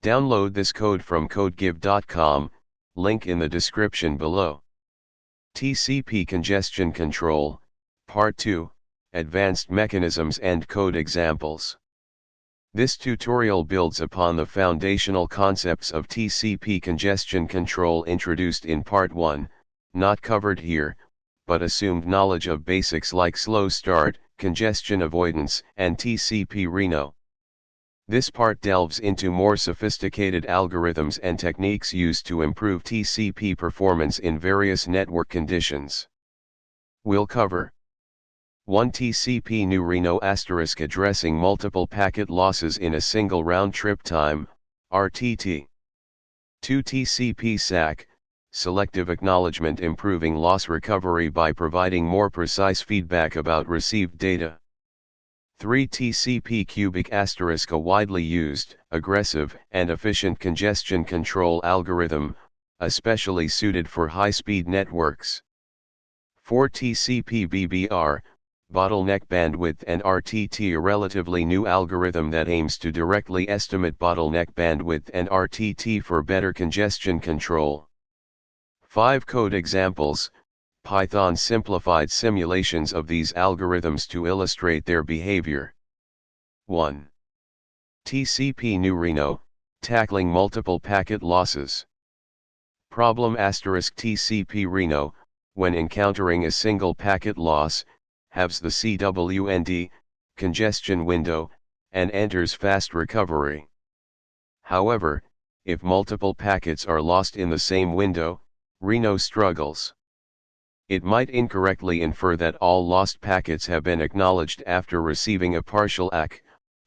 Download this code from codegive.com, link in the description below. TCP Congestion Control, Part 2, Advanced Mechanisms and Code Examples. This tutorial builds upon the foundational concepts of TCP congestion control introduced in Part 1, not covered here, but assumed knowledge of basics like slow start, congestion avoidance, and TCP reno. This part delves into more sophisticated algorithms and techniques used to improve TCP performance in various network conditions. We'll cover 1. TCP newreno * addressing multiple packet losses in a single round-trip time, RTT. 2. TCP SAC, selective acknowledgement improving loss recovery by providing more precise feedback about received data. 3. TCP cubic * a widely used, aggressive, and efficient congestion control algorithm, especially suited for high-speed networks. 4. TCP BBR, bottleneck bandwidth and RTT, a relatively new algorithm that aims to directly estimate bottleneck bandwidth and RTT for better congestion control. 5. Code examples, Python simplified simulations of these algorithms to illustrate their behavior. 1. TCP newreno, tackling multiple packet losses. Problem * TCP reno, when encountering a single packet loss, halves the CWND, congestion window, and enters fast recovery. However, if multiple packets are lost in the same window, reno struggles. It might incorrectly infer that all lost packets have been acknowledged after receiving a partial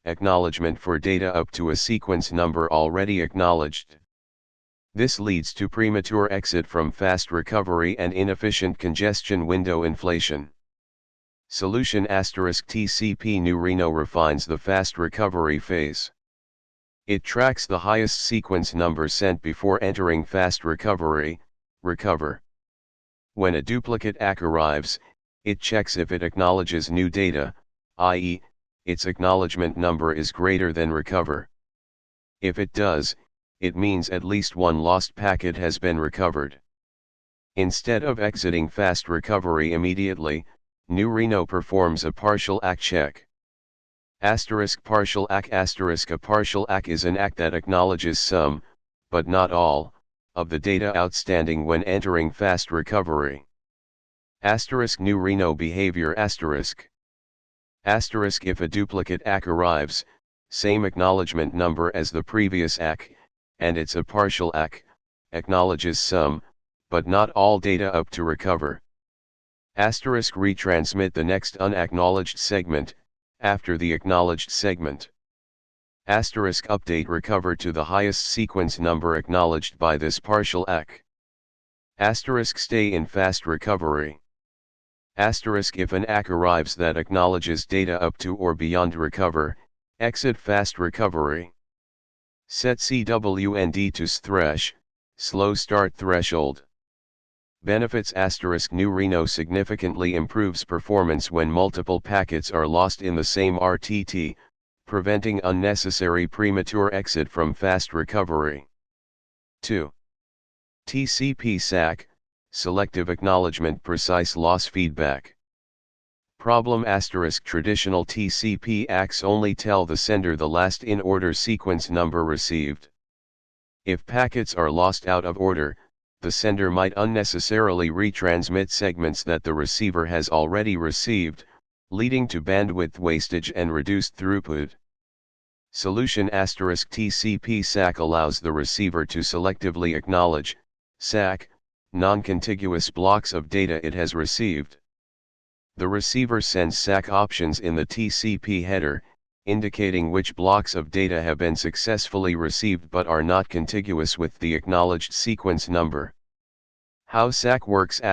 acknowledgement for data up to a sequence number already acknowledged. This leads to premature exit from fast recovery and inefficient congestion window inflation. Solution * TCP newreno refines the fast recovery phase. It tracks the highest sequence number sent before entering fast recovery, recover. When a duplicate ACK arrives, it checks if it acknowledges new data, i.e., its acknowledgement number is greater than recover. If it does, it means at least one lost packet has been recovered. Instead of exiting fast recovery immediately, newreno performs a partial ACK check. Partial ACK * A partial ACK is an ACK that acknowledges some, but not all, of the data outstanding when entering fast recovery. Newreno behavior *. If a duplicate ACK arrives, same acknowledgement number as the previous ACK, and it's a partial ACK, acknowledges some, but not all data up to recover. Retransmit the next unacknowledged segment, after the acknowledged segment. Update recover to the highest sequence number acknowledged by this partial ACK. Stay in fast recovery. If an ACK arrives that acknowledges data up to or beyond recover, exit fast recovery. Set CWND to thresh, slow start threshold. Benefits * newreno significantly improves performance when multiple packets are lost in the same RTT, preventing unnecessary premature exit from fast recovery. 2. TCP SAC, selective acknowledgement precise loss feedback. Problem * traditional TCP ACKs only tell the sender the last in-order sequence number received. If packets are lost out of order, the sender might unnecessarily retransmit segments that the receiver has already received, leading to bandwidth wastage and reduced throughput. Solution * TCP SAC allows the receiver to selectively acknowledge, SAC, non-contiguous blocks of data it has received. The receiver sends SAC options in the TCP header, indicating which blocks of data have been successfully received but are not contiguous with the acknowledged sequence number. How SAC works *.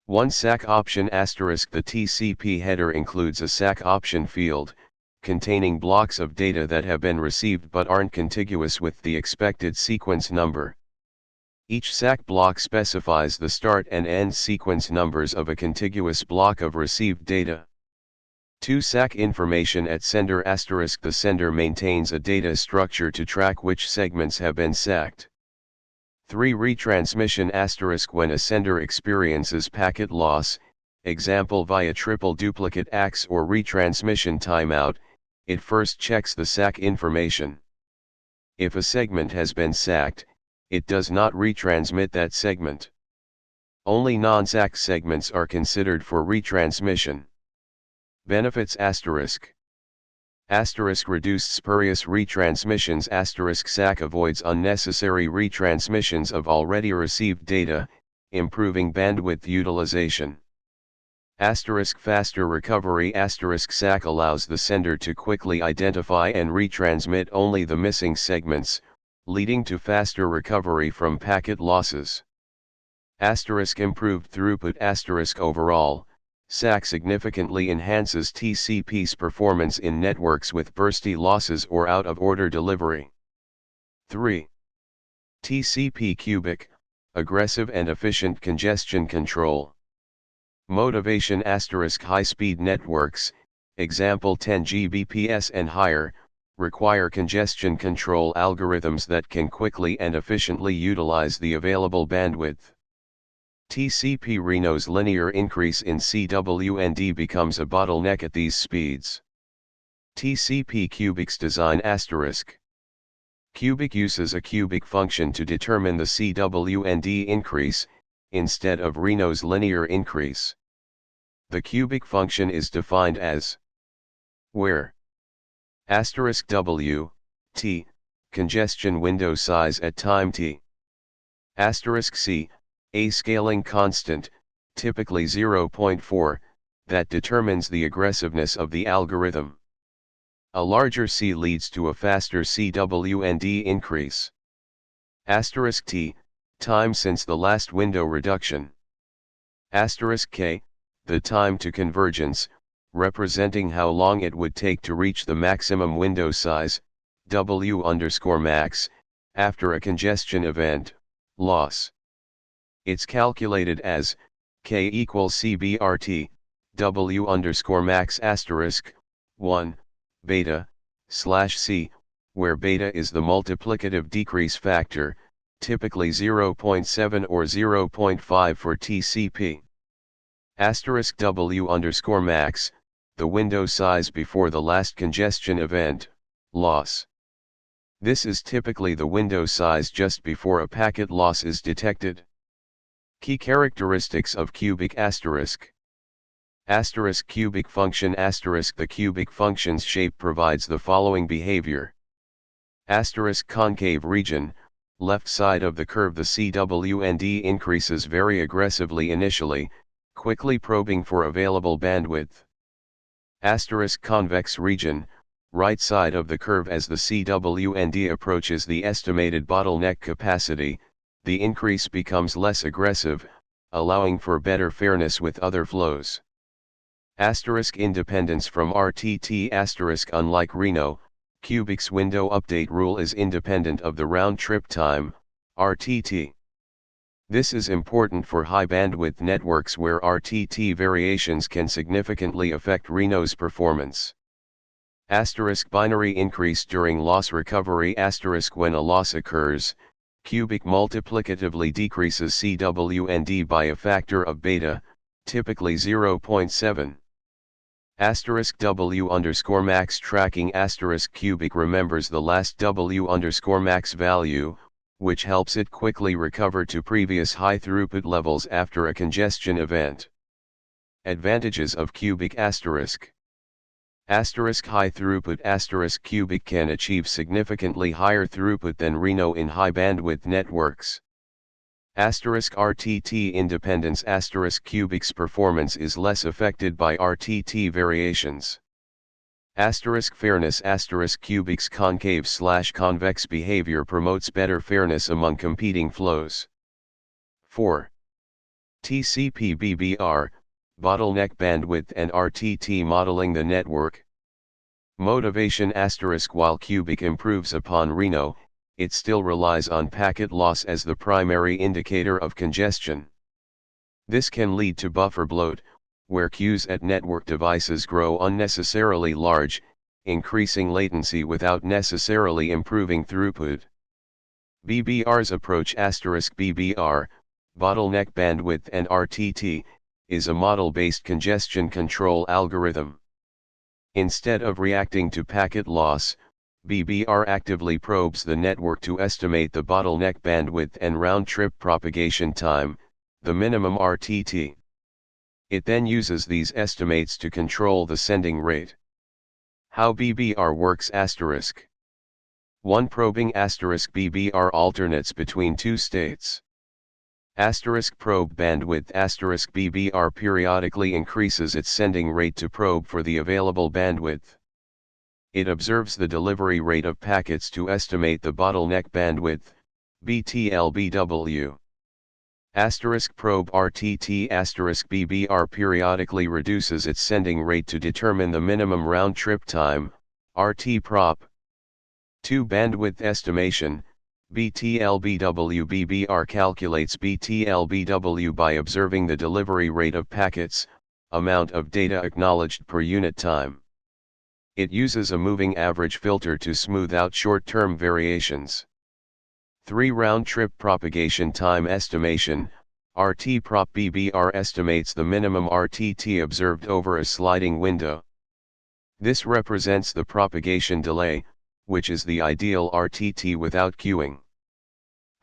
1. SAC option *. The TCP header includes a SAC option field, containing blocks of data that have been received but aren't contiguous with the expected sequence number. Each SAC block specifies the start and end sequence numbers of a contiguous block of received data. 2. SAC information at sender *. The sender maintains a data structure to track which segments have been sacked. 3. Retransmission *. When a sender experiences packet loss, example via triple duplicate ACKs or retransmission timeout, it first checks the SAC information. If a segment has been sacked, it does not retransmit that segment. Only non-SAC segments are considered for retransmission. Benefits *. Reduced spurious retransmissions * SAC avoids unnecessary retransmissions of already received data, improving bandwidth utilization. Faster recovery * SAC allows the sender to quickly identify and retransmit only the missing segments, leading to faster recovery from packet losses. Improved throughput * Overall, SAC significantly enhances TCP's performance in networks with bursty losses or out-of-order delivery. 3. TCP cubic, aggressive and efficient congestion control. Motivation * High-speed networks, example 10 Gbps and higher, require congestion control algorithms that can quickly and efficiently utilize the available bandwidth. TCP reno's linear increase in CWND becomes a bottleneck at these speeds. TCP cubic's design *. Cubic uses a cubic function to determine the CWND increase, instead of reno's linear increase. The cubic function is defined as where *w, t, congestion window size at time t. *c, a scaling constant, typically 0.4, that determines the aggressiveness of the algorithm. A larger C leads to a faster CWND increase. *t, time since the last window reduction. *k, the time to convergence, representing how long it would take to reach the maximum window size, W_max, after a congestion event, loss. It's calculated as k equals CBRT, W_max * 1, beta, /c, where beta is the multiplicative decrease factor, typically 0.7 or 0.5 for TCP. W_max, the window size before the last congestion event, loss. This is typically the window size just before a packet loss is detected. Key characteristics of cubic *. Cubic function *. The cubic function's shape provides the following behavior. Concave region, left side of the curve. The CWND increases very aggressively initially, quickly probing for available bandwidth. Convex region, right side of the curve. As the CWND approaches the estimated bottleneck capacity, the increase becomes less aggressive, allowing for better fairness with other flows. Independence from RTT*. Unlike Reno, Cubic's window update rule is independent of the round-trip time, RTT. This is important for high-bandwidth networks where RTT variations can significantly affect Reno's performance. Binary increase during loss recovery. When a loss occurs, Cubic multiplicatively decreases CWND by a factor of beta, typically 0.7. W_max tracking * Cubic remembers the last W_max value, which helps it quickly recover to previous high throughput levels after a congestion event. Advantages of Cubic *. High throughput Cubic can achieve significantly higher throughput than Reno in high bandwidth networks. RTT independence Cubic's performance is less affected by RTT variations. Fairness Cubic's concave/convex behavior promotes better fairness among competing flows. 4. TCP BBR, bottleneck bandwidth and RTT modeling the network. Motivation * While Cubic improves upon Reno, it still relies on packet loss as the primary indicator of congestion. This can lead to buffer bloat, where queues at network devices grow unnecessarily large, increasing latency without necessarily improving throughput. BBR's approach *BBR, bottleneck bandwidth and RTT, is a model-based congestion control algorithm. Instead of reacting to packet loss, BBR actively probes the network to estimate the bottleneck bandwidth and round-trip propagation time, the minimum RTT. It then uses these estimates to control the sending rate. How BBR works *. 1. Probing *BBR alternates between two states. Probe bandwidth *BBR periodically increases its sending rate to probe for the available bandwidth. It observes the delivery rate of packets to estimate the bottleneck bandwidth, BTLBW. Probe RTT *BBR periodically reduces its sending rate to determine the minimum round-trip time, RT-prop. 2. Bandwidth estimation, BTLBW. BBR calculates BTLBW by observing the delivery rate of packets, amount of data acknowledged per unit time. It uses a moving average filter to smooth out short-term variations. 3. Round-trip propagation time estimation, RT-prop. BBR estimates the minimum RTT observed over a sliding window. This represents the propagation delay, which is the ideal RTT without queuing.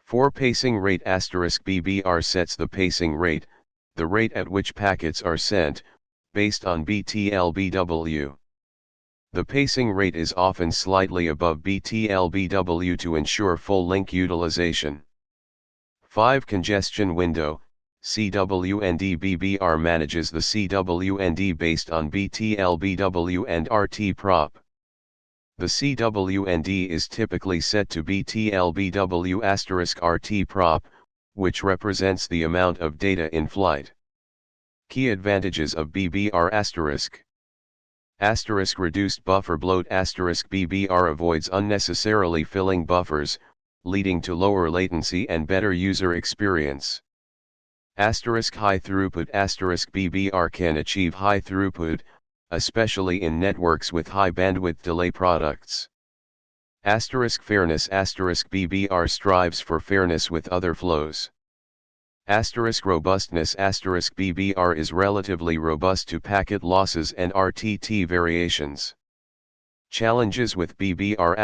4. Pacing rate *BBR sets the pacing rate, the rate at which packets are sent, based on BTLBW. The pacing rate is often slightly above BTLBW to ensure full link utilization. 5. Congestion window, CWND. BBR manages the CWND based on BTLBW and RT-prop. The CWND is typically set to BTLBW *RT-prop, which represents the amount of data in flight. Key advantages of BBR *. Reduced buffer bloat *BBR avoids unnecessarily filling buffers, leading to lower latency and better user experience. High throughput BBR can achieve high throughput, especially in networks with high bandwidth delay products. Fairness BBR strives for fairness with other flows. Robustness BBR is relatively robust to packet losses and RTT variations. Challenges with BBR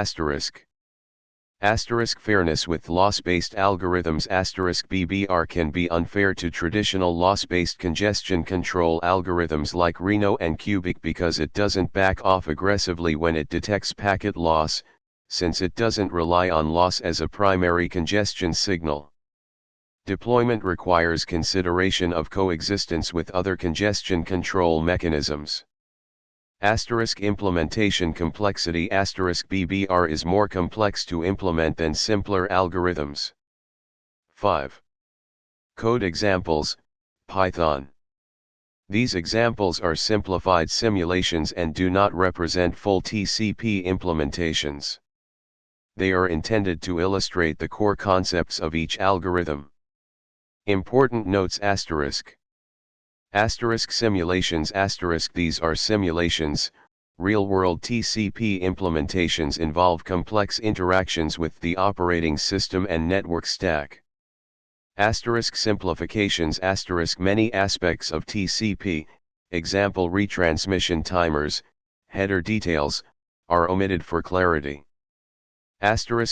fairness with loss-based algorithms BBR can be unfair to traditional loss-based congestion control algorithms like Reno and Cubic because it doesn't back off aggressively when it detects packet loss, since it doesn't rely on loss as a primary congestion signal. Deployment requires consideration of coexistence with other congestion control mechanisms. Implementation complexity BBR is more complex to implement than simpler algorithms. 5. Code examples, Python. These examples are simplified simulations and do not represent full TCP implementations. They are intended to illustrate the core concepts of each algorithm. Important notes simulations These are simulations. Real-world TCP implementations involve complex interactions with the operating system and network stack. Simplifications Many aspects of TCP, example retransmission timers, header details, are omitted for clarity.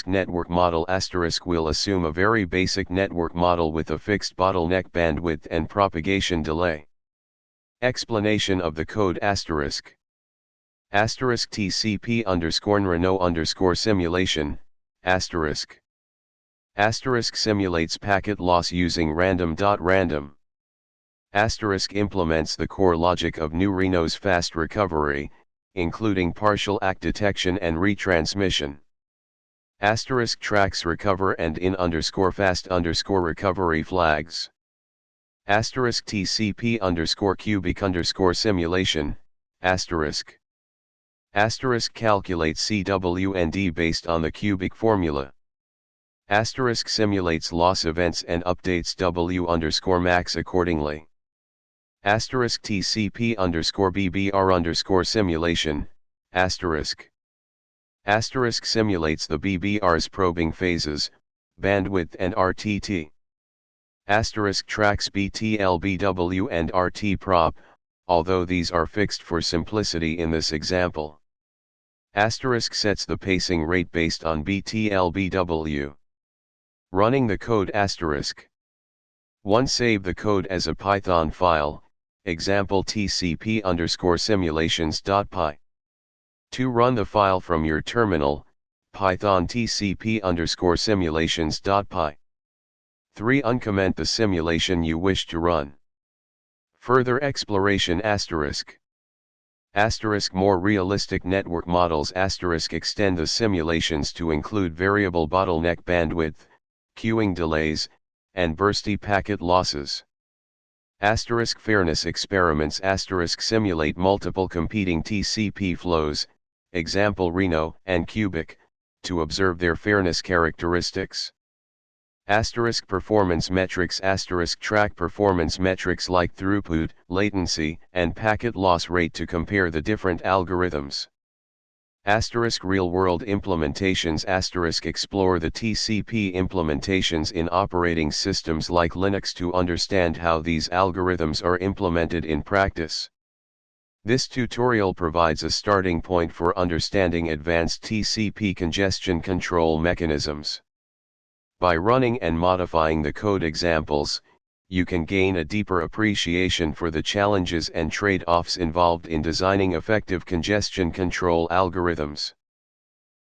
Network model will assume a very basic network model with a fixed bottleneck bandwidth and propagation delay. Explanation of the code TCP_nreno_simulation simulates packet loss using random.random. Implements the core logic of newreno's fast recovery, including partial ACK detection and retransmission. Tracks recover and in_fast_recovery flags. TCP_cubic_simulation, calculates CWND based on the cubic formula. Simulates loss events and updates W_max accordingly. Asterisk TCP underscore BBR underscore simulation, asterisk. Asterisk simulates the BBR's probing phases, bandwidth and RTT. Asterisk tracks BTLBW and RT-prop, although these are fixed for simplicity in this example. Asterisk sets the pacing rate based on BTLBW. Running the code asterisk. 1. Save the code as a Python file, example tcp underscore simulations.py. 2. Run the file from your terminal, python tcp underscore simulations.py. 3. Uncomment the simulation you wish to run. Further exploration asterisk. Asterisk more realistic network models asterisk extend the simulations to include variable bottleneck bandwidth, queuing delays, and bursty packet losses. Asterisk fairness experiments asterisk simulate multiple competing TCP flows, example Reno and Cubic, to observe their fairness characteristics. Asterisk performance metrics asterisk track performance metrics like throughput, latency, and packet loss rate to compare the different algorithms. Asterisk real-world implementations asterisk explore the TCP implementations in operating systems like Linux to understand how these algorithms are implemented in practice. This tutorial provides a starting point for understanding advanced TCP congestion control mechanisms. By running and modifying the code examples, you can gain a deeper appreciation for the challenges and trade-offs involved in designing effective congestion control algorithms.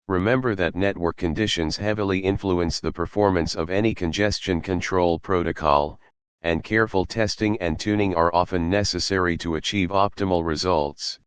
Remember that network conditions heavily influence the performance of any congestion control protocol, and careful testing and tuning are often necessary to achieve optimal results.